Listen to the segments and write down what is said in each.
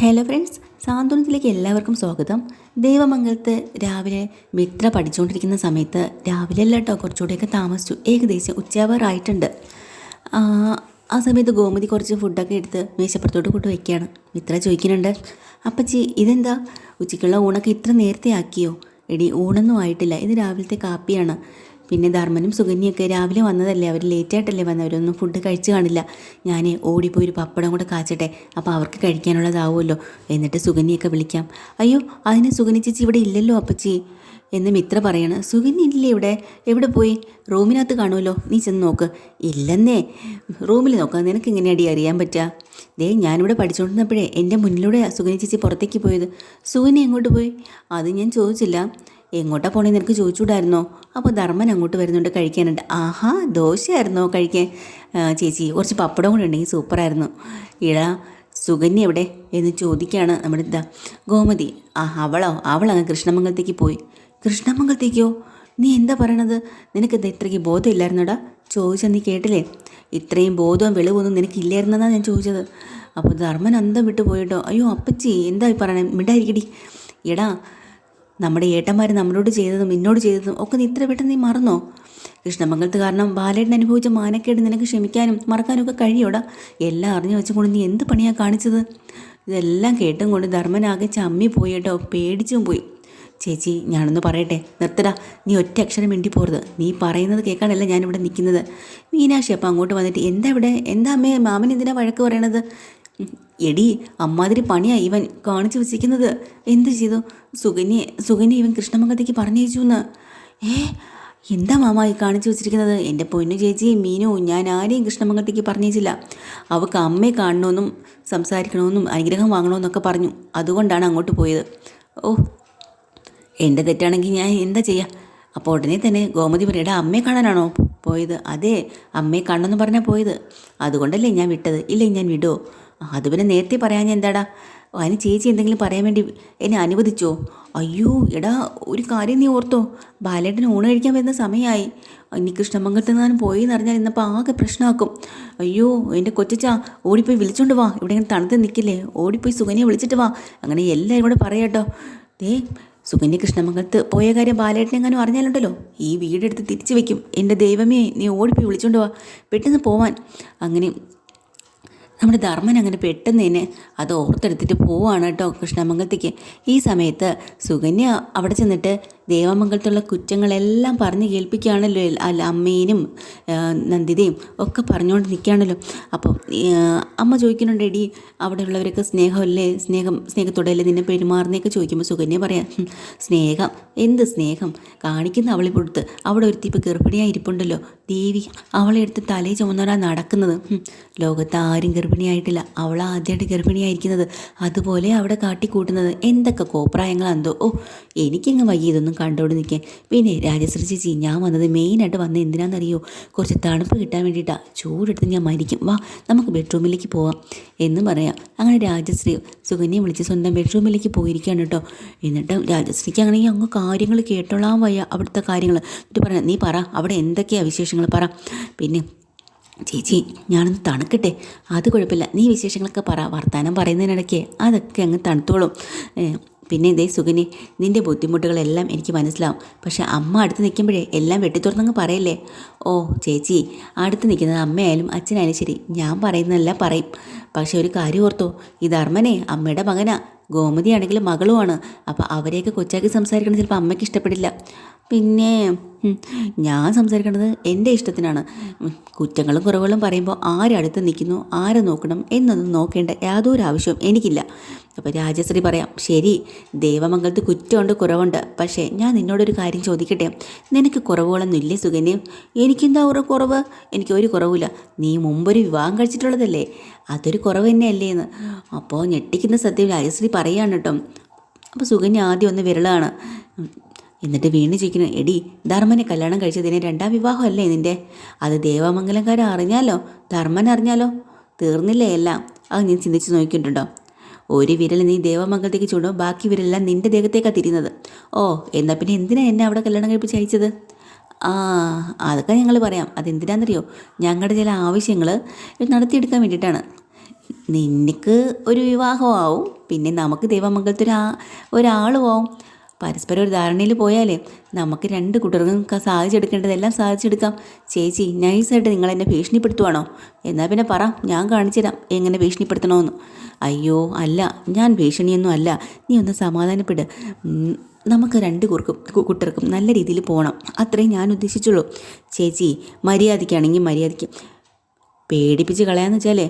Hello friends, സാന്ത്വനത്തിലേക്ക് എല്ലാവർക്കും സ്വാഗതം. ദേവമംഗലത്ത് രാവിലെ മിത്ര പഠിച്ചുകൊണ്ടിരിക്കുന്ന സമയത്ത് രാവിലെ അല്ല കേട്ടോ, കുറച്ചുകൂടെയൊക്കെ താമസിച്ചു. ഏകദേശം ഉച്ചയാവാറായിട്ടുണ്ട്. ആ സമയത്ത് ഗോമതി കുറച്ച് ഫുഡൊക്കെ എടുത്ത് മേശപ്പുറത്തോട്ട് കൊണ്ട് വയ്ക്കുകയാണ്. മിത്ര ചോദിക്കുന്നുണ്ട്, അപ്പച്ചി ഇതെന്താ ഉച്ചയ്ക്കുള്ള ഊണൊക്കെ ഇത്ര നേരത്തെ ആക്കിയോ? എടി, ഊണൊന്നും ആയിട്ടില്ല, ഇത് രാവിലത്തെ കാപ്പിയാണ്. പിന്നെ ധർമ്മനും സുകന്യൊക്കെ രാവിലെ വന്നതല്ലേ, അവർ ലേറ്റായിട്ടല്ലേ വന്നവരൊന്നും ഫുഡ് കഴിച്ച് കാണില്ല. ഞാൻ ഓടിപ്പോയി ഒരു പപ്പടം കൂടെ കാച്ചട്ടെ, അപ്പോൾ അവർക്ക് കഴിക്കാനുള്ളതാവുമല്ലോ. എന്നിട്ട് സുകന്യൊക്കെ വിളിക്കാം. അയ്യോ, അതിന് സുകന്യ ചേച്ചി ഇവിടെ ഇല്ലല്ലോ അപ്പച്ചി എന്ന് മിത്ര പറയണം. സുകന്യ ഇല്ലേ ഇവിടെ? എവിടെ പോയി? റൂമിനകത്ത് കാണുമല്ലോ, നീ ചെന്ന് നോക്ക്. ഇല്ലെന്നേ, റൂമിൽ നോക്കാം, നിനക്ക് എങ്ങനെയാടി അറിയാൻ പറ്റുക? ദേ, ഞാനിവിടെ പഠിച്ചുകൊണ്ടിരുന്നപ്പോഴേ എൻ്റെ മുന്നിലൂടെ സുകന്യ ചേച്ചി പുറത്തേക്ക് പോയത്. സുകന്യ എങ്ങോട്ട് പോയി? അത് ഞാൻ ചോദിച്ചില്ല. എങ്ങോട്ടാ പോണേ നിനക്ക് ചോദിച്ചുകൂടായിരുന്നോ? അപ്പോൾ ധർമ്മൻ അങ്ങോട്ട് വരുന്നുണ്ട് കഴിക്കാനുണ്ട്. ആഹാ, ദോശയായിരുന്നോ കഴിക്കാൻ? ചേച്ചി കുറച്ച് പപ്പടം കൂടെ ഉണ്ടെങ്കിൽ സൂപ്പറായിരുന്നു. ഇടാ, സുകന്യ എവിടെ എന്ന് ചോദിക്കുകയാണ് നമ്മുടെ ഗോമതി. അവളങ്ങ് കൃഷ്ണമംഗലത്തേക്ക് പോയി. കൃഷ്ണമംഗലത്തേക്കോ? നീ എന്താ പറയണത്? നിനക്കെന്താ ഇത്രയ്ക്ക് ബോധമില്ലായിരുന്നോടാ? ചോദിച്ചാൽ നീ കേട്ടില്ലേ? ഇത്രയും ബോധവും വെളിവൊന്നും നിനക്കില്ലായിരുന്നെന്നാണ് ഞാൻ ചോദിച്ചത്. അപ്പോൾ ധർമ്മൻ അന്തം വിട്ടു പോയിട്ടോ. അയ്യോ അപ്പച്ചി, എന്താ പറയണേ? മിണ്ടായിരിക്കടി. എടാ, നമ്മുടെ ഏട്ടന്മാർ നമ്മളോട് ചെയ്തതും എന്നോട് ചെയ്തതും ഒക്കെ നീ ഇത്ര പെട്ടെന്ന് നീ മറന്നോ? കൃഷ്ണമംഗലത്ത് കാരണം ബാലേട്ടൻ അനുഭവിച്ച മാനക്കേട് നിനക്ക് ക്ഷമിക്കാനും മറക്കാനും ഒക്കെ കഴിയോടാ? എല്ലാം അറിഞ്ഞു വെച്ചുകൊണ്ട് നീ എന്ത് പണിയാണ് കാണിച്ചത്? ഇതെല്ലാം കേട്ടും കൊണ്ട് ധർമ്മനാകെ ചമ്മി പോയി കേട്ടോ, പേടിച്ചും പോയി. ചേച്ചി, ഞാനൊന്ന് പറയട്ടെ? നിർത്തടാ, നീ ഒറ്റ അക്ഷരം മിണ്ടി പോരുത്. നീ പറയുന്നത് കേൾക്കാനല്ല ഞാനിവിടെ നിൽക്കുന്നത്. മീനാക്ഷി അപ്പം അങ്ങോട്ട് വന്നിട്ട്, എന്താ ഇവിടെ? എന്താ അമ്മേ, മാമൻ എന്തിനാ വഴക്ക് പറയണത്? എടി, അമ്മാതിരി പണിയാ ഇവൻ കാണിച്ചു വെച്ചിരിക്കുന്നത്. എന്ത് ചെയ്തു? സുകന്യ ഇവൻ കൃഷ്ണമംഗലത്തേക്ക് പറഞ്ഞയച്ചു എന്ന്. എന്താ മാമ ഈ കാണിച്ചു വെച്ചിരിക്കുന്നത്? എൻ്റെ പൊന്നു ചേച്ചി മീനു, ഞാൻ ആരെയും കൃഷ്ണമംഗലത്തേക്ക് പറഞ്ഞേച്ചില്ല. അവൾക്ക് അമ്മയെ കാണണമെന്നും സംസാരിക്കണമെന്നും അനുഗ്രഹം വാങ്ങണമെന്നൊക്കെ പറഞ്ഞു. അതുകൊണ്ടാണ് അങ്ങോട്ട് പോയത്. ഓ, എൻ്റെ തെറ്റാണെങ്കിൽ ഞാൻ എന്താ ചെയ്യുക? അപ്പോൾ ഉടനെ തന്നെ ഗോമതി പറയടാ, അമ്മയെ കാണാനാണോ പോയത്? അതെ, അമ്മയെ കാണണമെന്ന് പറഞ്ഞാൽ പോയത്. അതുകൊണ്ടല്ലേ ഞാൻ വിട്ടത്. ഇല്ലേ, ഞാൻ വിടുമോ? അത് പിന്നെ നേരത്തെ പറയാൻ എന്താടാ? അതിന് ചേച്ചി എന്തെങ്കിലും പറയാൻ വേണ്ടി എന്നെ അനുവദിച്ചോ? അയ്യോ എടാ, ഒരു കാര്യം നീ ഓർത്തോ? ബാലേട്ടന് ഊണ് കഴിക്കാൻ വരുന്ന സമയമായി. ഇനി കൃഷ്ണമംഗലത്ത് നിന്നും പോയി എന്നറിഞ്ഞാൽ ഇന്നപ്പോൾ ആകെ പ്രശ്നമാക്കും. അയ്യോ എൻ്റെ കൊച്ചാ, ഓടിപ്പോയി വിളിച്ചോണ്ട് വാ. ഇവിടെ ഇങ്ങനെ തണുത്ത് നിൽക്കില്ലേ? ഓടിപ്പോയി സുകന്യെ വിളിച്ചിട്ട് വാ. അങ്ങനെ എല്ലാവരും കൂടെ പറയാട്ടോ. സുകന്യ കൃഷ്ണമംഗലത്ത് പോയ കാര്യം ബാലേട്ടനെങ്ങാനും അറിഞ്ഞാലുണ്ടല്ലോ, ഈ വീടെടുത്ത് തിരിച്ചു വെക്കും. എൻ്റെ ദൈവമേ, നീ ഓടിപ്പോയി വിളിച്ചോണ്ട് വാ, പെട്ടെന്ന് പോവാൻ. അങ്ങനെ നമ്മുടെ ധർമ്മൻ അങ്ങനെ പെട്ടെന്ന് തന്നെ അത് ഓർത്തെടുത്തിട്ട് പോവാണ് കേട്ടോ കൃഷ്ണമംഗലത്തേക്ക്. ഈ സമയത്ത് സുകന്യ അവിടെ ചെന്നിട്ട് ദേവമംഗലത്തുള്ള കുറ്റങ്ങളെല്ലാം പറഞ്ഞ് കേൾപ്പിക്കുകയാണല്ലോ. അല്ല, അമ്മേനും നന്ദിതയും ഒക്കെ പറഞ്ഞുകൊണ്ട് നിൽക്കുകയാണല്ലോ. അപ്പോൾ അമ്മ ചോദിക്കുന്നുണ്ട്, എടി അവിടെയുള്ളവരൊക്കെ സ്നേഹമല്ലേ, സ്നേഹത്തോടെയല്ലേ നിന്നെ പെരുമാറുന്നതൊക്കെ ചോദിക്കുമ്പോൾ സുകന്യ പറയാം, സ്നേഹം എന്ത് സ്നേഹം കാണിക്കുന്ന അവളെ കൊടുത്ത്. അവിടെ ഒരുത്തി ഇപ്പോൾ ഗർഭിണിയായി ഇരിപ്പുണ്ടല്ലോ ദേവി, അവളെ എടുത്ത് തലേ ചുമന്നവരാ നടക്കുന്നത്. ലോകത്ത് ആരും ഗർഭിണിയായിട്ടില്ല, അവൾ ആദ്യമായിട്ട് ഗർഭിണിയായിരിക്കുന്നത്. അതുപോലെ അവിടെ കാട്ടിക്കൂട്ടുന്നത് എന്തൊക്കെ കോപ്രായങ്ങളാന്തോ. ഓ, എനിക്കങ്ങ് വയ്യ ഇതൊന്നും കണ്ടോണ്ട് നിൽക്കാൻ. പിന്നെ രാജശ്രീ ചേച്ചി, ഞാൻ വന്നത് മെയിനായിട്ട് വന്നത് എന്തിനാണെന്നറിയോ? കുറച്ച് തണുപ്പ് കിട്ടാൻ വേണ്ടിയിട്ടാണ്. ചൂടെടുത്ത് ഞാൻ മരിക്കും. വാ, നമുക്ക് ബെഡ്റൂമിലേക്ക് പോവാം എന്ന് പറയാം. അങ്ങനെ രാജശ്രീ സുകന്യെ വിളിച്ച് സ്വന്തം ബെഡ്റൂമിലേക്ക് പോയിരിക്കുകയാണ് കേട്ടോ. എന്നിട്ട് രാജശ്രീക്ക് ആണെങ്കിൽ അങ്ങ് കാര്യങ്ങൾ കേട്ടോളാൻ വയ്യ, അവിടുത്തെ കാര്യങ്ങൾ. എന്നിട്ട് പറയാം, നീ പറ, അവിടെ എന്തൊക്കെയാണ് വിശേഷങ്ങൾ പറ. പിന്നെ ചേച്ചി, ഞാനൊന്ന് തണുക്കട്ടെ. അത് കുഴപ്പമില്ല, നീ വിശേഷങ്ങളൊക്കെ പറ. വർത്തമാനം പറയുന്നതിനിടയ്ക്ക് അതൊക്കെ അങ്ങ് തണുത്തോളും. പിന്നെ ഇതേ സുകന്യെ, നിൻ്റെ ബുദ്ധിമുട്ടുകളെല്ലാം എനിക്ക് മനസ്സിലാവും. പക്ഷെ അമ്മ അടുത്ത് നിൽക്കുമ്പോഴേ എല്ലാം വെട്ടിത്തുറന്നങ്ങ് പറയല്ലേ. ഓ ചേച്ചി, അടുത്ത് നിൽക്കുന്നത് അമ്മയായാലും അച്ഛനായാലും ശരി, ഞാൻ പറയുന്നതെല്ലാം പറയും. പക്ഷെ ഒരു കാര്യം ഓർത്തോ, ഈ ധർമ്മനെ അമ്മയുടെ മകനാ, ഗോമതിയാണെങ്കിലും മകളുമാണ്. അപ്പോൾ അവരെയൊക്കെ കൊച്ചാക്കി സംസാരിക്കണം ചിലപ്പോൾ അമ്മയ്ക്ക് ഇഷ്ടപ്പെടില്ല. പിന്നെ ഞാൻ സംസാരിക്കുന്നത് എൻ്റെ ഇഷ്ടത്തിനാണ്. കുറ്റങ്ങളും കുറവുകളും പറയുമ്പോൾ ആരടുത്ത് നിൽക്കുന്നു, ആരെ നോക്കണം എന്നൊന്നും നോക്കേണ്ട യാതൊരു ആവശ്യവും എനിക്കില്ല. അപ്പോൾ രാജശ്രീ പറയാം, ശരി, ദേവമംഗലത്ത് കുറ്റമുണ്ട്, കുറവുണ്ട്. പക്ഷേ ഞാൻ നിന്നോടൊരു കാര്യം ചോദിക്കട്ടെ? നിനക്ക് കുറവുകളൊന്നും ഇല്ലേ സുകന്യ? എനിക്കെന്താ കുറവ്? എനിക്ക് ഒരു കുറവില്ല. നീ മുമ്പൊരു വിവാഹം കഴിച്ചിട്ടുള്ളതല്ലേ, അതൊരു കുറവ് തന്നെയല്ലേ എന്ന്. അപ്പോൾ ഞെട്ടിക്കുന്ന സത്യം രാജശ്രീ പറയാണ് കേട്ടോ. അപ്പോൾ സുകന്യ ആദ്യം ഒന്ന് വിരളാണ്. എന്നിട്ട് വീണ്ടും ചോദിക്കുന്നു, എടി ധർമ്മനെ കല്യാണം കഴിച്ചതിന് രണ്ടാം വിവാഹമല്ലേ നിൻ്റെ? അത് ദേവമംഗലംകാരെ അറിഞ്ഞാലോ, ധർമ്മൻ അറിഞ്ഞാലോ, തീർന്നില്ലേ എല്ലാം? അത് നീ ചിന്തിച്ച് നോക്കിയിട്ടുണ്ടോ? ഒരു വിരൽ നീ ദേവമംഗലത്തേക്ക് ചൂടുമ്പോൾ ബാക്കി വിരലെല്ലാം നിൻ്റെ ദേഹത്തേക്കാണ് തിരിയുന്നത്. ഓ, എന്നാൽ പിന്നെ എന്തിനാണ് എന്നെ അവിടെ കല്യാണം കഴിപ്പിച്ച് അയച്ചത്? അതൊക്കെ ഞങ്ങൾ പറയാം. അതെന്തിനാണെന്നറിയോ? ഞങ്ങളുടെ ചില ആവശ്യങ്ങൾ നടത്തിയെടുക്കാൻ വേണ്ടിയിട്ടാണ്. നിനക്ക് ഒരു വിവാഹമാവും, പിന്നെ നമുക്ക് ദൈവമംഗലത്തിൽ ഒരാളും ആവും. പരസ്പരം ഒരു ധാരണയിൽ പോയാലേ നമുക്ക് രണ്ട് കൂട്ടർക്കും സാധിച്ചെടുക്കേണ്ടതെല്ലാം സാധിച്ചെടുക്കാം. ചേച്ചി നൈസായിട്ട് നിങ്ങളെന്നെ ഭീഷണിപ്പെടുത്തുവാണോ? എന്നാൽ പിന്നെ പറ, ഞാൻ കാണിച്ചു തരാം എങ്ങനെ ഭീഷണിപ്പെടുത്തണമെന്ന്. അയ്യോ അല്ല, ഞാൻ ഭീഷണിയൊന്നും അല്ല, നീ ഒന്ന് സമാധാനപ്പെട്. നമുക്ക് രണ്ട് കൂട്ടർക്കും നല്ല രീതിയിൽ പോകണം, അത്രയും ഞാൻ ഉദ്ദേശിച്ചുള്ളൂ. ചേച്ചി മര്യാദയ്ക്കാണെങ്കിൽ മര്യാദയ്ക്ക്, പേടിപ്പിച്ച് കളയാന്ന് വെച്ചാലേ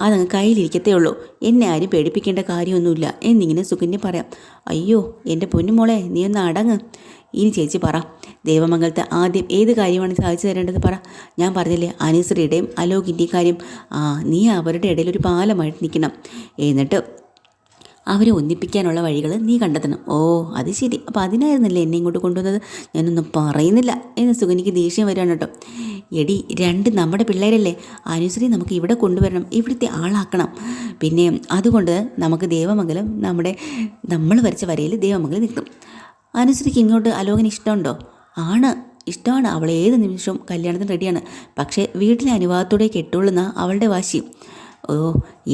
അതങ്ങ് കയ്യിലിരിക്കത്തേ ഉള്ളൂ. എന്നെ ആരും പേടിപ്പിക്കേണ്ട കാര്യമൊന്നുമില്ല എന്നിങ്ങനെ സുകന്യ പറയാം. അയ്യോ എൻ്റെ പൊന്നുമോളെ, നീ ഒന്ന് അടങ്ങ്. ഇനി ചേച്ചി പറ, ദേവമംഗലത്ത് ആദ്യം ഏത് കാര്യമാണ് സാധിച്ചു തരേണ്ടത് പറ. ഞാൻ പറഞ്ഞില്ലേ അനീശ്വരിയുടെയും അലോകിൻ്റെയും കാര്യം. നീ അവരുടെ ഇടയിൽ ഒരു പാലമായിട്ട് നിൽക്കണം, എന്നിട്ട് അവരെ ഒന്നിപ്പിക്കാനുള്ള വഴികൾ നീ കണ്ടെത്തണം. ഓ അത് ശരി, അപ്പോൾ അതിനായിരുന്നല്ലേ എന്നെ ഇങ്ങോട്ട് കൊണ്ടുവന്നത്? ഞാനൊന്നും പറയുന്നില്ല എന്ന് സുകന്യക്ക് ദേഷ്യം വരികയാണ് കേട്ടോ. എടി, രണ്ട് നമ്മുടെ പിള്ളേരല്ലേ, അനുശ്രീ നമുക്ക് ഇവിടെ കൊണ്ടുവരണം, ഇവിടുത്തെ ആളാക്കണം. പിന്നെ അതുകൊണ്ട് നമുക്ക് ദേവമംഗലം നമ്മൾ വരച്ച വരയിൽ ദേവമംഗലം നിൽക്കും. അനുശ്രീക്ക് ഇങ്ങോട്ട് അലോകന് ഇഷ്ടമുണ്ടോ? ഇഷ്ടമാണ്. അവൾ ഏത് നിമിഷവും കല്യാണത്തിന് റെഡിയാണ്. പക്ഷേ വീട്ടിലെ അനുവാദത്തോടെ കെട്ടുള്ളൂന്ന അവളുടെ വാശി. ഓ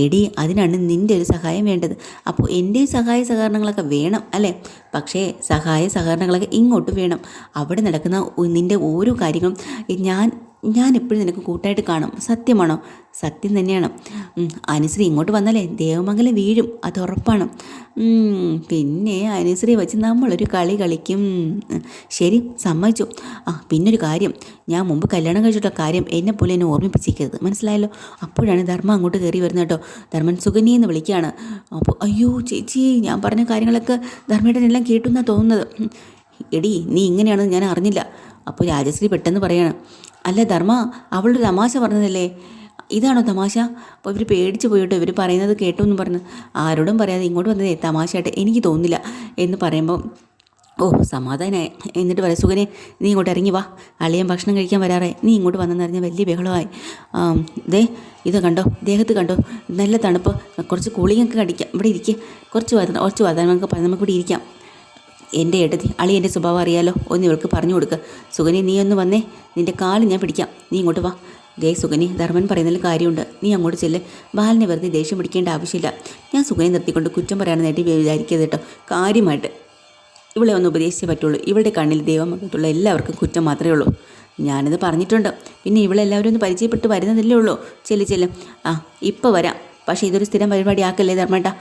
എടി, അതിനാണ് നിൻ്റെ ഒരു സഹായം വേണ്ടത്. അപ്പോൾ എൻ്റെ സഹായ സഹകരണങ്ങളൊക്കെ വേണം അല്ലേ? പക്ഷേ സഹായ സഹകരണങ്ങളൊക്കെ ഇങ്ങോട്ട് വേണം. അവിടെ നടക്കുന്ന നിൻ്റെ ഓരോ കാര്യങ്ങളും ഞാൻ എപ്പോഴും നിനക്ക് കൂട്ടായിട്ട് കാണും. സത്യമാണോ? സത്യം തന്നെയാണ്. അനുശ്രീ ഇങ്ങോട്ട് വന്നാലേ ദേവമംഗലം വീഴും, അത് ഉറപ്പാണ്. പിന്നെ അനുശ്രീ വെച്ച് നമ്മളൊരു കളി കളിക്കും. ശരി, സമ്മതിച്ചു. പിന്നൊരു കാര്യം, ഞാൻ മുമ്പ് കല്യാണം കഴിച്ചിട്ട കാര്യം എന്നെപ്പോലെ എന്നെ ഓർമ്മിപ്പിച്ചിരിക്കരുത്, മനസ്സിലായല്ലോ? അപ്പോഴാണ് ധർമ്മ അങ്ങോട്ട് കയറി വരുന്നത് കേട്ടോ. ധർമ്മൻ സുകന്യെന്ന് വിളിക്കുകയാണ്. അപ്പോൾ അയ്യോ ചേച്ചി, ഞാൻ പറഞ്ഞ കാര്യങ്ങളൊക്കെ ധർമ്മേട്ടനെല്ലാം കേട്ടു എന്നാണ് തോന്നുന്നത്. എടി, നീ ഇങ്ങനെയാണെന്ന് ഞാൻ അറിഞ്ഞില്ല. അപ്പോൾ രാജശ്രീ പെട്ടെന്ന് പറയാണ്, അല്ല ധർമ്മ, അവളൊരു തമാശ പറഞ്ഞതല്ലേ, ഇതാണോ തമാശ? അപ്പോൾ ഇവർ പേടിച്ച് പോയിട്ടോ, ഇവർ പറയുന്നത് കേട്ടു എന്ന് പറഞ്ഞ് ആരോടും പറയാതെ ഇങ്ങോട്ട് വന്നതേ തമാശയായിട്ട് എനിക്ക് തോന്നില്ല എന്ന് പറയുമ്പോൾ സമാധാനമായി. എന്നിട്ട് പറയാം, സുകനെ നീ ഇങ്ങോട്ട് ഇറങ്ങി വാ, അളിയൻ ഭക്ഷണം കഴിക്കാൻ വരാറേ, നീ ഇങ്ങോട്ട് വന്നെന്ന് പറഞ്ഞാൽ വലിയ ബഹളമായി. ഇത് കണ്ടോ, ദേഹത്ത് കണ്ടോ, നല്ല തണുപ്പ്, കുറച്ച് കൂളിങ്ങൊക്കെ കടിക്കാം, ഇവിടെ ഇരിക്കുക, കുറച്ച് വാദനമൊക്കെ പറഞ്ഞ് നമുക്കിവിടെ ഇരിക്കാം. എൻ്റെ ഏട്ടത്തി, അളിയൻ്റെ സ്വഭാവം അറിയാലോ, ഒന്ന് ഇവൾക്ക് പറഞ്ഞു കൊടുക്കുക. സുകനെ നീ ഒന്ന് വന്നേ, നിൻ്റെ കാല് ഞാൻ പിടിക്കാം, നീ ഇങ്ങോട്ട് വാ. സുകനി, ധർമ്മൻ പറയുന്നതിൽ കാര്യമുണ്ട്, നീ അങ്ങോട്ട് ചെല്ല്. ബാലിനെ വെറുതെ ദേഷ്യം പിടിക്കേണ്ട ആവശ്യമില്ല. ഞാൻ സുകനെ നിർത്തിക്കൊണ്ട് കുറ്റം പറയാനായിട്ട് വിചാരിക്കരുത് കേട്ടോ. കാര്യമായിട്ട് ഇവളെ ഒന്ന് ഉപദേശിച്ചേ പറ്റുള്ളൂ. ഇവളുടെ കണ്ണിൽ ദൈവമകത്തുള്ള എല്ലാവർക്കും കുറ്റം മാത്രമേ ഉള്ളൂ. ഞാനിത് പറഞ്ഞിട്ടുണ്ട്. പിന്നെ ഇവളെല്ലാവരും ഒന്ന് പരിചയപ്പെട്ട് വരുന്നതല്ലേ ഉള്ളൂ. ചെല്ലും. ഇപ്പോൾ വരാം, പക്ഷേ ഇതൊരു സ്ഥിരം പരിപാടി ആക്കല്ലേ ധർമ്മേട്ടാ?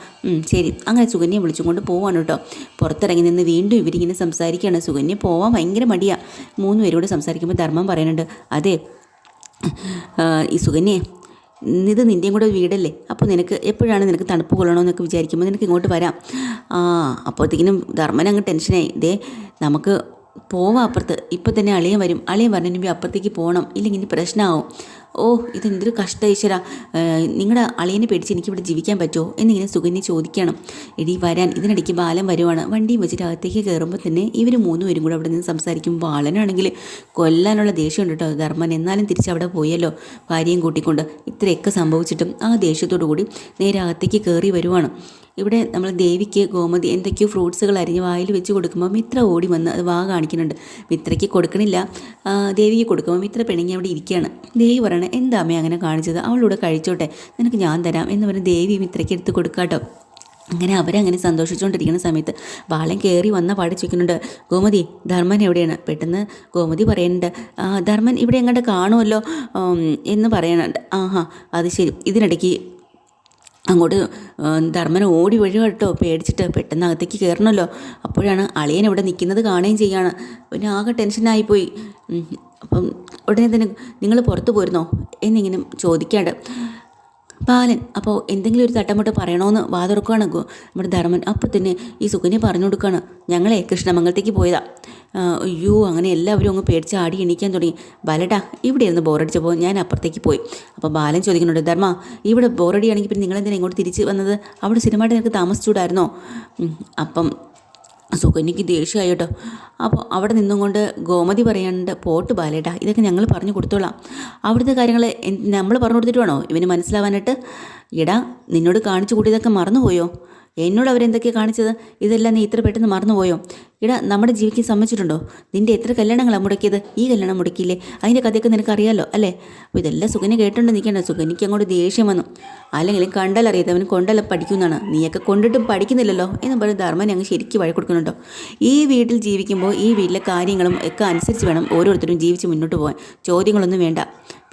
ശരി. അങ്ങനെ സുകന്യെ വിളിച്ചുകൊണ്ട് പോവാണ് കേട്ടോ. പുറത്തിറങ്ങി നിന്ന് വീണ്ടും ഇവരിങ്ങനെ സംസാരിക്കുകയാണ്. സുകന്യ പോവാൻ ഭയങ്കര മടിയാണ്. 3 പേരോട് സംസാരിക്കുമ്പോൾ ധർമ്മം പറയുന്നുണ്ട്, അതെ ഈ സുകന്യെ, ഇത് നിൻ്റെയും കൂടെ വീടല്ലേ, അപ്പോൾ നിനക്ക് എപ്പോഴാണ് നിനക്ക് തണുപ്പ് കൊള്ളണമെന്നൊക്കെ വിചാരിക്കുമ്പോൾ നിനക്ക് ഇങ്ങോട്ട് വരാം. അപ്പോഴത്തേക്കിനും ധർമ്മൻ അങ്ങ് ടെൻഷനായി. നമുക്ക് പോവാം അപ്പുറത്ത്, ഇപ്പം തന്നെ അളിയൻ വരും, അളിയൻ പറഞ്ഞിട്ടുണ്ടെങ്കിൽ അപ്പുറത്തേക്ക് പോകണം, ഇല്ലെങ്കിൽ ഇനി പ്രശ്നമാവും. ഇതെന്തൊരു കഷ്ടം ഈശ്വര, നിങ്ങളുടെ അളിയനെ പേടിച്ച് എനിക്കിവിടെ ജീവിക്കാൻ പറ്റുമോ എന്നിങ്ങനെ സുകന്യ ചോദിക്കണം. എടി വരാൻ. ഇതിനിടയ്ക്ക് ബാലൻ വരുവാണ്. വണ്ടിയും വെച്ചിട്ട് അകത്തേക്ക് കയറുമ്പോൾ തന്നെ ഇവർ 3 പേരും കൂടെ അവിടെ നിന്ന് സംസാരിക്കും. ബാലനാണെങ്കിൽ കൊല്ലാനുള്ള ദേഷ്യമുണ്ട് കേട്ടോ ധർമ്മൻ. എന്നാലും തിരിച്ചവിടെ പോയല്ലോ ഭാര്യയും കൂട്ടിക്കൊണ്ട്. ഇത്രയൊക്കെ സംഭവിച്ചിട്ടും ആ ദേഷ്യത്തോടു കൂടി നേരെ അകത്തേക്ക് കയറി വരുവാണ്. ഇവിടെ നമ്മൾ ദേവിക്ക് ഗോമതി എന്തൊക്കെയോ ഫ്രൂട്ട്സുകൾ അരിഞ്ഞ് വായിൽ വെച്ച് കൊടുക്കുമ്പോൾ മിത്ര ഓടി വന്ന് അത് വാ കാണിക്കുന്നുണ്ട്. മിത്രയ്ക്ക് കൊടുക്കണില്ല, ദേവിക്ക് കൊടുക്കുമ്പോൾ മിത്ര പിണങ്ങി അവിടെ ഇരിക്കുകയാണ്. ദേവി പറയണേ, എന്താ അമ്മ അങ്ങനെ കാണിച്ചത്, അവളൂടെ കഴിച്ചോട്ടെ, നിനക്ക് ഞാൻ തരാം എന്ന് പറഞ്ഞ് ദേവി മിത്രയ്ക്ക് എടുത്ത് കൊടുക്കാട്ടോ. അങ്ങനെ അവരങ്ങനെ സന്തോഷിച്ചുകൊണ്ടിരിക്കുന്ന സമയത്ത് ബാലൻ കയറി വന്ന പാടി ചോദിക്കുന്നുണ്ട്, ഗോമതി ധർമ്മൻ എവിടെയാണ്? പെട്ടെന്ന് ഗോമതി പറയുന്നുണ്ട്, ധർമ്മൻ ഇവിടെ എങ്ങോട്ട് കാണുമല്ലോ എന്ന് പറയുന്നുണ്ട്. അത് ശരി. ഇതിനിടയ്ക്ക് അങ്ങോട്ട് ധർമ്മൻ ഓടി വരിക കേട്ടോ, പേടിച്ചിട്ട്. പെട്ടെന്ന് അകത്തേക്ക് കയറണമല്ലോ. അപ്പോഴാണ് അളിയൻ ഇവിടെ നിൽക്കുന്നത് കാണുകയും ചെയ്യാണ്. പിന്നെ ആകെ ടെൻഷനായിപ്പോയി. അപ്പം ഉടനെ തന്നെ നിങ്ങൾ പുറത്ത് പോരുന്നോ എന്നിങ്ങനെ ചോദിക്കാണ്ട് ബാലൻ. അപ്പോൾ എന്തെങ്കിലും ഒരു തട്ടമുട്ട പറയണമെന്ന് വാതുറക്കുകയാണ് നമ്മുടെ ധർമ്മൻ. അപ്പോൾ തന്നെ ഈ സുകന്യ പറഞ്ഞു കൊടുക്കുകയാണ്, ഞങ്ങളെ കൃഷ്ണമംഗലത്തേക്ക് പോയതാ. അയ്യോ, അങ്ങനെ എല്ലാവരും അങ്ങ് പേടിച്ച് ആടി എണീക്കാൻ തുടങ്ങി. ബാലട്ടാ, ഇവിടെ ഇരുന്ന് ബോറടിച്ചപ്പോൾ ഞാൻ അപ്പുറത്തേക്ക് പോയി. അപ്പോൾ ബാലൻ ചോദിക്കുന്നുണ്ട്, ധർമ്മ ഇവിടെ ബോറടിയാണെങ്കിൽ പിന്നെ നിങ്ങളെന്തിനാ ഇങ്ങോട്ട് തിരിച്ച് വന്നത്? അവിടെ സ്ഥിരമായിട്ട് നിനക്ക് താമസിച്ചുകൂടായിരുന്നോ? അപ്പം സുകന്യക്ക് ദേഷ്യമായി കേട്ടോ. അപ്പോൾ അവിടെ നിന്നും കൊണ്ട് ഗോമതി പറയാണ്ട്, പോട്ട് ബാലേട്ടാ, ഇതൊക്കെ ഞങ്ങൾ പറഞ്ഞു കൊടുത്തോളാം. അവിടുത്തെ കാര്യങ്ങൾ നമ്മൾ പറഞ്ഞു കൊടുത്തിട്ട് വേണോ ഇവന് മനസ്സിലാവാനായിട്ട്? എടാ, നിന്നോട് കാണിച്ചു കൂട്ടിയതൊക്കെ മറന്നുപോയോ? എന്നോട് അവരെന്തൊക്കെയാണ് കാണിച്ചത്? ഇതെല്ലാം നീ ഇത്ര പെട്ടെന്ന് മറന്നുപോയോ? ഇടാ നമ്മുടെ ജീവിക്ക് സമ്മതിച്ചിട്ടുണ്ടോ? നിൻ്റെ എത്ര കല്യാണങ്ങളാണ് മുടക്കിയത്? ഈ കല്യാണം മുടക്കിയില്ലേ? അതിൻ്റെ കഥയൊക്കെ നിനക്കറിയാലോ അല്ലേ? അപ്പോൾ ഇതെല്ലാം സുകന്യ കേട്ടോണ്ട് നിൽക്കേണ്ട. സുകന്യക്ക് അങ്ങോട്ട് ദേഷ്യം വന്നു. അല്ലെങ്കിലും കണ്ടാലറിയാത്തവൻ കൊണ്ടല്ല പഠിക്കുന്നതാണ്, നീയൊക്കെ കൊണ്ടിട്ടും പഠിക്കുന്നില്ലല്ലോ എന്ന് പറഞ്ഞ് ധർമ്മനെ അങ്ങ് ശരിക്കും വഴി കൊടുക്കുന്നുണ്ടോ? ഈ വീട്ടിൽ ജീവിക്കുമ്പോൾ ഈ വീട്ടിലെ കാര്യങ്ങളും ഒക്കെ അനുസരിച്ച് വേണം ഓരോരുത്തരും ജീവിച്ച് മുന്നോട്ട് പോകാൻ. ചോദ്യങ്ങളൊന്നും വേണ്ട.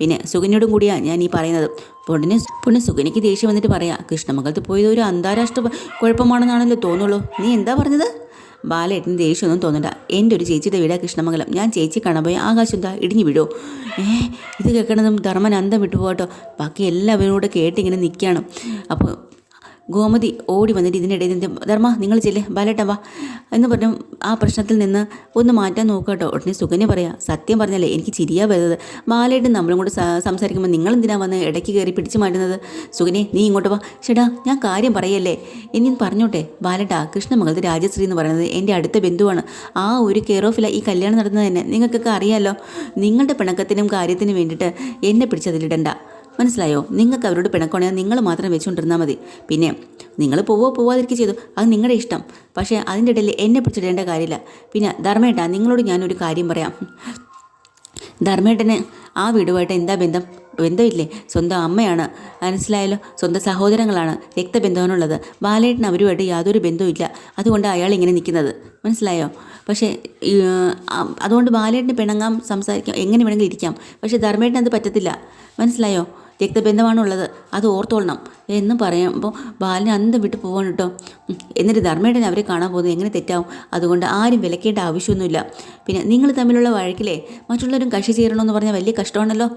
പിന്നെ സുകന്യോടും കൂടിയാണ് ഞാൻ ഈ പറയുന്നത്. പൊണ്ണ് സുകന്യക്ക് ദേഷ്യം വന്നിട്ട് പറയാം, കൃഷ്ണമംഗലത്ത് പോയത് ഒരു അന്താരാഷ്ട്ര കുഴപ്പമാണെന്നാണല്ലോ തോന്നുള്ളൂ. നീ എന്താ പറഞ്ഞത്? ബാലേട്ടന് ദേഷ്യമൊന്നും തോന്നണ്ട. എൻ്റെ ഒരു ചേച്ചിയുടെ വീടാ കൃഷ്ണമംഗലം. ഞാൻ ചേച്ചി കാണാൻ പോയി ആകാശം എന്താ ഇടിഞ്ഞു വീഴോ? ഇത് കേൾക്കണതും ധർമ്മൻ അന്തം വിട്ടു പോകട്ടോ. ബാക്കി എല്ലാവരും കൂടെ കേട്ടിങ്ങനെ നിൽക്കുകയാണ്. അപ്പോൾ ഗോമതി ഓടി വന്നിട്ട് ഇതിനിടയിൽ ധർമ്മ നിങ്ങൾ ചെല്ല്, ബാലേട്ടൻ വാ എന്ന് പറഞ്ഞു ആ പ്രശ്നത്തിൽ നിന്ന് ഒന്ന് മാറ്റാൻ നോക്കട്ടോ. ഉടനെ സുകന്യ പറയാം, സത്യം പറഞ്ഞാലേ എനിക്ക് ചിരിയാ വരുന്നത്. ബാലേട്ടൻ നമ്മളും കൂടെ സംസാരിക്കുമ്പോൾ നിങ്ങളെന്തിനാ വന്ന് ഇടയ്ക്ക് കയറി പിടിച്ചു മാറ്റുന്നത്? സുകന്യ നീ ഇങ്ങോട്ട് വാ. ചേട്ടാ ഞാൻ കാര്യം പറയല്ലേ, ഇനി പറഞ്ഞോട്ടെ. ബാലേട്ടാ, കൃഷ്ണമംഗലത്ത് രാജശ്രീ എന്ന് പറയുന്നത് എൻ്റെ അടുത്ത ബന്ധുവാണ്. ആ ഒരു കെയർ ഓഫില ഈ കല്യാണം നടന്നത് തന്നെ നിങ്ങൾക്കൊക്കെ അറിയാമല്ലോ. നിങ്ങളുടെ പിണക്കത്തിനും കാര്യത്തിനും വേണ്ടിയിട്ട് എന്നെ പിടിച്ചതിലിടണ്ട, മനസ്സിലായോ? നിങ്ങൾക്ക് അവരോട് പിണക്കമാണെങ്കിൽ നിങ്ങൾ മാത്രം വെച്ചുകൊണ്ടിരുന്നാൽ മതി. പിന്നെ നിങ്ങൾ പോവാതിരിക്കുക ചെയ്തു, അത് നിങ്ങളുടെ ഇഷ്ടം. പക്ഷേ അതിൻ്റെ ഇടയിൽ എന്നെ പിടിച്ചിടേണ്ട കാര്യമില്ല. പിന്നെ ധർമ്മേട്ടാ, നിങ്ങളോട് ഞാനൊരു കാര്യം പറയാം. ധർമ്മേട്ടന് ആ വീടുമായിട്ട് എന്താ ബന്ധമില്ലേ? സ്വന്തം അമ്മയാണ്, മനസ്സിലായല്ലോ. സ്വന്തം സഹോദരങ്ങളാണ്, രക്തബന്ധമാണുള്ളത്. ബാലേട്ടന് അവരുമായിട്ട് യാതൊരു ബന്ധവുമില്ല. അതുകൊണ്ട് അയാൾ ഇങ്ങനെ നിൽക്കുന്നത്, മനസ്സിലായോ? പക്ഷേ അതുകൊണ്ട് ബാലേട്ടന് പിണങ്ങാം, സംസാരിക്കാം, എങ്ങനെ വേണമെങ്കിലും ഇരിക്കാം. പക്ഷേ ധർമ്മേട്ടന് അത് പറ്റത്തില്ല, മനസ്സിലായോ? രക്തബന്ധമാണുള്ളത്, അത് ഓർത്തോളണം എന്ന് പറയുമ്പോൾ ബാലിനെ അന്തം വിട്ട് പോവാണ് കേട്ടോ. എന്നിട്ട് ധർമ്മേട്ടൻ അവരെ കാണാൻ പോകുന്നത് എങ്ങനെ തെറ്റാവും? അതുകൊണ്ട് ആരും വിലക്കേണ്ട ആവശ്യമൊന്നുമില്ല. പിന്നെ നിങ്ങൾ തമ്മിലുള്ള വഴക്കിലെ മറ്റുള്ളവരും കക്ഷി ചേരണമെന്ന് പറഞ്ഞാൽ വലിയ കഷ്ടമാണല്ലോ.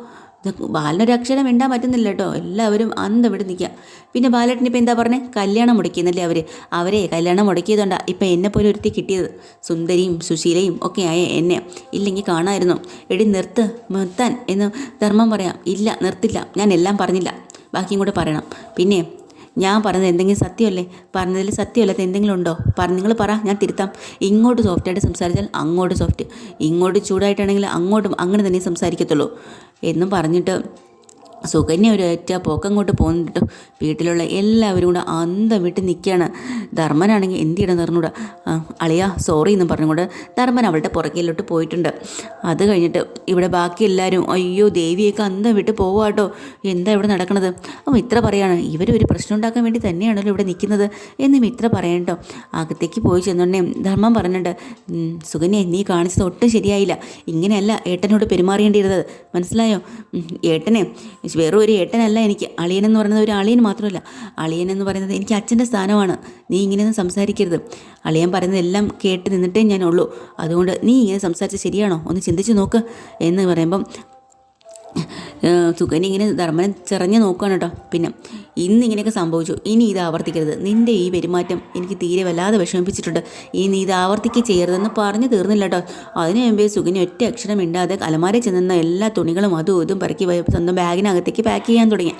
ബാലിനൊരു അക്ഷരം മിണ്ടാൻ പറ്റുന്നില്ല കേട്ടോ. എല്ലാവരും അന്തം വിട്ട് നിൽക്കുക. പിന്നെ ബാലേട്ടൻ ഇപ്പം എന്താ പറഞ്ഞത്? കല്യാണം മുടക്കിയെന്നല്ലേ അവരെ കല്യാണം മുടക്കിയതുകൊണ്ടാണ് ഇപ്പം എന്നെപ്പോലെ ഒരുത്തി കിട്ടിയത്. സുന്ദരിയും സുശീലയും ഒക്കെ ആയ എന്നെ ഇല്ലെങ്കിൽ കാണാമായിരുന്നു. എടി നിർത്താൻ എന്ന് ധർമ്മം പറയാം. ഇല്ല നിർത്തില്ല, ഞാൻ എല്ലാം പറഞ്ഞില്ല, ബാക്കിയും കൂടെ പറയണം. പിന്നെ ഞാൻ പറഞ്ഞത് എന്തെങ്കിലും സത്യമല്ലേ? പറഞ്ഞതിൽ സത്യമല്ലാത്ത എന്തെങ്കിലും ഉണ്ടോ? നിങ്ങൾ പറ, ഞാൻ തിരുത്താം. ഇങ്ങോട്ട് സോഫ്റ്റായിട്ട് സംസാരിച്ചാൽ അങ്ങോട്ട് സോഫ്റ്റ്, ഇങ്ങോട്ട് ചൂടായിട്ടാണെങ്കിൽ അങ്ങോട്ടും അങ്ങനെ തന്നെ സംസാരിക്കത്തുള്ളൂ എന്നും പറഞ്ഞിട്ട് സുകന്യ ഒരു ഒറ്റ പോക്കങ്ങോട്ട് പോകുന്നുണ്ട്. വീട്ടിലുള്ള എല്ലാവരും കൂടെ അന്തം വിട്ട് നിൽക്കുകയാണ്. ധർമ്മനാണെങ്കിൽ എന്ത് ചെയ്യണം പറഞ്ഞൂടാ. അളിയാ സോറി എന്നും പറഞ്ഞുകൊണ്ട് ധർമ്മൻ അവളുടെ പുറകിലോട്ട് പോയിട്ടുണ്ട്. അത് കഴിഞ്ഞിട്ട് ഇവിടെ ബാക്കി എല്ലാവരും അയ്യോ ദേവിയൊക്കെ അന്തം വിട്ട് പോവാട്ടോ, എന്താ ഇവിടെ നടക്കണത്? അപ്പം മിത്ര പറയാണ്, ഇവരൊരു പ്രശ്നം ഉണ്ടാക്കാൻ വേണ്ടി തന്നെയാണല്ലോ ഇവിടെ നിൽക്കുന്നത് എന്ന് മിത്ര പറയട്ടോ. അകത്തേക്ക് പോയി ചെന്നുടനെ ധർമ്മം പറഞ്ഞിട്ടുണ്ട്, സുകന്യ നീ കാണിച്ചത് ഒട്ടും ശരിയായില്ല, ഇങ്ങനെയല്ല ഏട്ടനോട് പെരുമാറേണ്ടിയിരുന്നത്, മനസ്സിലായോ? ഏട്ടനെ വെറും ഒരു ഏട്ടനല്ല എനിക്ക്. അളിയനെന്ന് പറയുന്നത് ഒരു അളിയൻ മാത്രമല്ല, അളിയനെന്ന് പറയുന്നത് എനിക്ക് അച്ഛൻ്റെ സ്ഥാനമാണ്. നീ ഇങ്ങനെയൊന്നും സംസാരിക്കരുത്. അളിയൻ പറയുന്നതെല്ലാം കേട്ട് നിന്നിട്ടേ ഞാൻ ഉള്ളൂ. അതുകൊണ്ട് നീ ഇങ്ങനെ സംസാരിച്ച് ശരിയാണോ? ഒന്ന് ചിന്തിച്ച് നോക്ക് എന്ന് പറയുമ്പം സുകന്യ ഇങ്ങനെ ധർമ്മനെ ചെറഞ്ഞ് നോക്കുകയാണ് കേട്ടോ. പിന്നെ ഇന്നിങ്ങനെയൊക്കെ സംഭവിച്ചു, ഇനി ഇത് ആവർത്തിക്കരുത്. നിൻ്റെ ഈ പെരുമാറ്റം എനിക്ക് തീരെ വല്ലാതെ വിഷമിപ്പിച്ചിട്ടുണ്ട്. ഇനി ഇത് ആവർത്തിക്കുക ചെയ്യരുതെന്ന് പറഞ്ഞു തീർന്നില്ല കേട്ടോ. അതിനു മുമ്പേ സുകന്യ ഒറ്റ അക്ഷരം ഇണ്ടാതെ അലമാരയിൽ ചെന്ന എല്ലാ തുണികളും അതും ഇതും പറക്കി സ്വന്തം ബാഗിനകത്തേക്ക് പാക്ക് ചെയ്യാൻ തുടങ്ങി.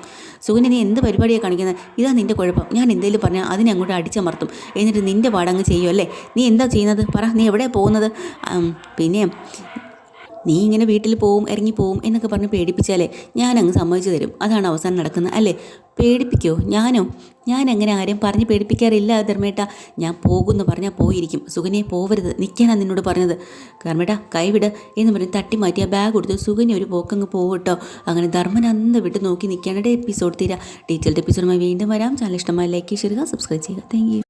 സുകന്യ നീ എന്ത് പരിപാടിയാണ് കാണിക്കുന്നത്? ഇതാ നിൻ്റെ കുഴപ്പം. ഞാൻ എന്തെങ്കിലും പറഞ്ഞാൽ അതിനെ അങ്ങോട്ട് അടിച്ചമർത്തും, എന്നിട്ട് നിൻ്റെ പാടങ്ങ് ചെയ്യുമല്ലേ? നീ എന്താ ചെയ്യുന്നത്? പറ, നീ എവിടെയാണ് പോകുന്നത്? പിന്നെ നീ ഇങ്ങനെ വീട്ടിൽ പോവും ഇറങ്ങിപ്പോവും എന്നൊക്കെ പറഞ്ഞ് പേടിപ്പിച്ചാലേ ഞാനങ്ങ് സമ്മതിച്ചു തരും. അതാണ് അവസാനം നടക്കുന്നത് അല്ലേ? പേടിപ്പിക്കോ? ഞാൻ അങ്ങനെ ആരെയും പറഞ്ഞ് പേടിപ്പിക്കാറില്ല ധർമ്മേട്ട. ഞാൻ പോകുമെന്ന് പറഞ്ഞാൽ പോയിരിക്കും. സുകന്യെ പോവരുത്, നിൽക്കാനാണ് നിന്നോട് പറഞ്ഞത്. ധർമ്മേട്ട കൈവിട് എന്ന് പറഞ്ഞ് തട്ടി മാറ്റി ആ ബാഗ് കൊടുത്ത് സുകന്യ ഒരു പോക്കങ്ങ് പോകട്ടോ. അങ്ങനെ ധർമ്മൻ അന്ന് വിട്ട് നോക്കി നിൽക്കാനായിട്ട് എപ്പിസോഡ് തീരാ. ഡീറ്റെയിൽഡ് എപ്പിസോഡുമായി വീണ്ടും വരാം. ചാനൽ ഇഷ്ടമായി ലൈക്ക് ചെയ്യുക, സബ്സ്ക്രൈബ് ചെയ്യുക. Thank you.